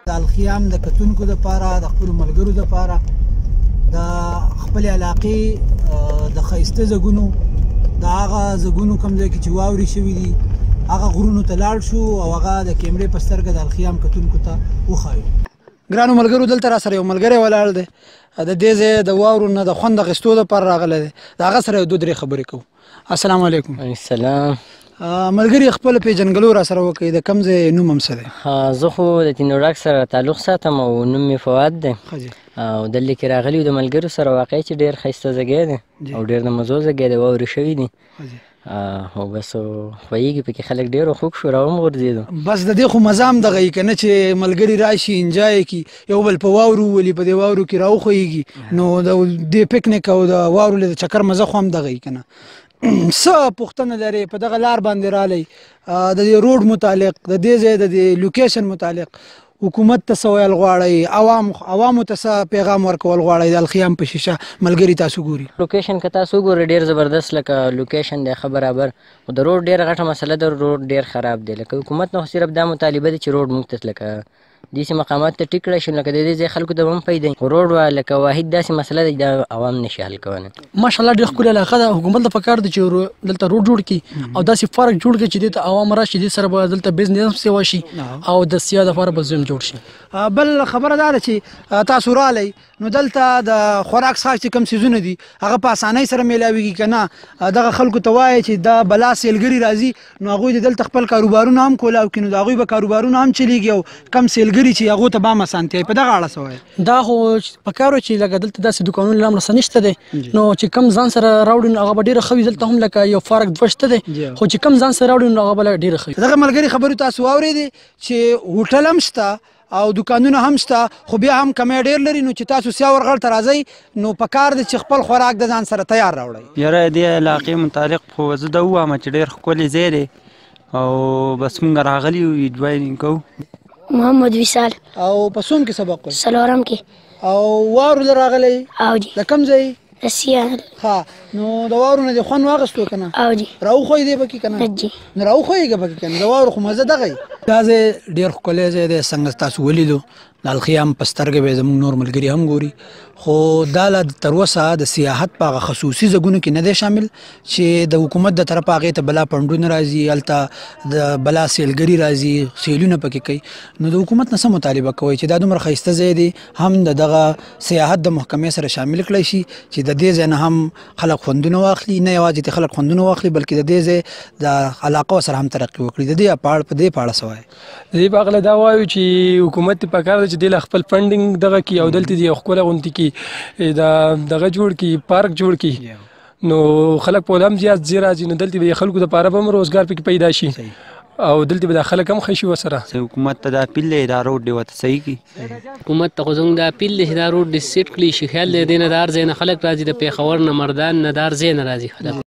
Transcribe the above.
د الخیام د کتونکو دپاره د خپلو ملګرو دپاره د خپلې علاقې د ښایسته ځایونو د هغه ځایونو کوم ځای کې چې واورې شوي دي هغه غرونو ته لاړ شو او هغه د کیمرې په سترګه د الخیام کتونکو ته وښایو. ګرانو ملګرو دلته را سره یو ملګری ولاړ دی د دې ځای د واورو نه د خوند اخیستو دپاره راغلی دی د هغه سره یو دوه درې خبرې کوو. السلام علیکم. السلام. ملګري خپل پیژنګلو را سره وکړئ د کوم ځای نوم هم څه دی؟ زه خو د تینوړک سره تعلق ساتم او نوم مې فواد دی او دلته کې راغلي د ملګرو سره واقع چې ډېر ښایسته ځای دی او ډېر د مزو ځای دی واورې شوي دي او بس خوږېږي پکې خلک ډېر خوږ شو را هم غورځېدو. بس د دې خو مزه هم دغه یي که نه چې ملګري راشي انجای کړي یو بل په واورو وولي په دې واورو کې راوښویږي نو د دې پکنیک او د واورو د چکر مزه خو هم دغه یي که نه. څه پوښتنه لرئ په دغه لار باندې رالی د دې روډ متعلق د دې ځای د دې لوکیشن متعلق حکومت ته څه ویل غواړئ عوامو ته څه پیغام ورکول غواړئ د الخیام په شیشه ملګري تاسو ګوري؟ لوکیشن که تاسو وګورئ ډېر زبردست لکه لوکیشن دی ښه برابر خو د روډ ډېره غټه مسله ده روډ ډېر خراب دی لکه حکومت نه خو صرف دا مطالبه ده چې روډ موږ ته لکه داسې مقامات ته ټیک کړی شي لکه د دې ځای خلکو ته هم پیدا خو روډ لکه واحد داسې مسله ده دا عوام نشي حل کولی. ماشاءالله ډېر ښکلې علاقه ده حکومت ته پکار ده چې دلته روډ جوړ کړي او داسې پارک جوړ کړي چې دې ته عوام راشي دې سره به دلته بزنس هم سیوا شي او د سیاه دپاره به ځای هم جوړ شي. بل خبره دا ده چې تاسو رالی نو دلته د خوراک څښاک چې کوم څیزونه دي هغه په اسانۍ سره میلاویږي که نه دغه خلکو ته وایي چې دا بلا سیلګري راځي نو هغوی د دلته خپل کاروبارونه هم کولاو کړي نو د هغوی به کاروبارونه هم چلیږي او کم سیلګري چې هغو ته به هم اسانتیا په دغه اړه څه وایي؟ دا خو پکار و چې لکه دلته داسې دوکانونه لا مرسته نشته دی نو چې کم ځان سره راوړي نو هغه به ډېره ښه وي دلته هم لکه یو پارک دوه شته دی خو چې کم ځان سره راوړي نو هغه به ډېره ښه وي. دغه ملګري خبرې تاسو واورېدې چې هوټل هم شته او دکانونه هم شته خو بیا هم کمی ډېر لري نو چې تاسو سیاه ورغړ ته راځئ نو پکار دی چې خپل خوراک د ځان سره تیار راوړئ. یاره دې علاقې متعلق خو زه دا ووایم چې ډېر ښکلی ځای دی او بس موږ راغلي یو انجوای کوو. محمد وصال. او په څوم کې سبق کوئ؟ څلورم کې. او واورو له راغلی؟ او جی. د کوم ځای؟ د سیاه. ښه نو د واورو نه دې خوند واخیستو که نه؟ او جی. راوښوی دی پکې که نه؟ جی. نو راوښویږه پکې که نه د واورو خو مزه دغه دا ځای ډېر ښکلی ځای دی څنګه تاسو ولیدو د الخیام په سترګه به یې زموږ نور ملګري هم ګوري خو دا لا تر اوسه د سیاحت په هغه خصوصي ځایونو کې نه دی شامل چې د حکومت د طرفه هغې ته بلا پنډونه راځي هلته د بلا سیلګري راځي سیلونه پکې کوي نو د حکومت نه څه مطالبه کوئ چې دا دومره ښایسته ځای دی هم د دغه سیاحت د محکمې سره شامل کړی شي چې د دې ځای نه هم خلک خوندونه واخلي نه یوازې د خلک خوندونه واخلي بلکې د دې ځای د علاقو سره هم ترقي وکړي. د دې په دې په اړه څه وایي؟ د دې په هکله دا وایو چې حکومت ته پکار ده چې دې له خپل فنډینګ دغه کړي او دلته دې یو ښکلی غوندې کړي دغه جوړ کړي پارک جوړ کړي نو خلک په هم زیات ځای راځي نو دلته به د خلکو دپاره به هم روزګار پکې پیدا شي او دلته به دا خلک هم ښه شي ورسره. حکومت ته دا اپیل دی دا روډ دې ورته صحیح کړي. حکومت ته خو زموږ دا اپیل دی چې دا روډ دې سیټ کړي چې خیال دی دې نه د هر ځای نه خلک راځي د پېښور نه مردان نه د هر ځای نه راځي خلک.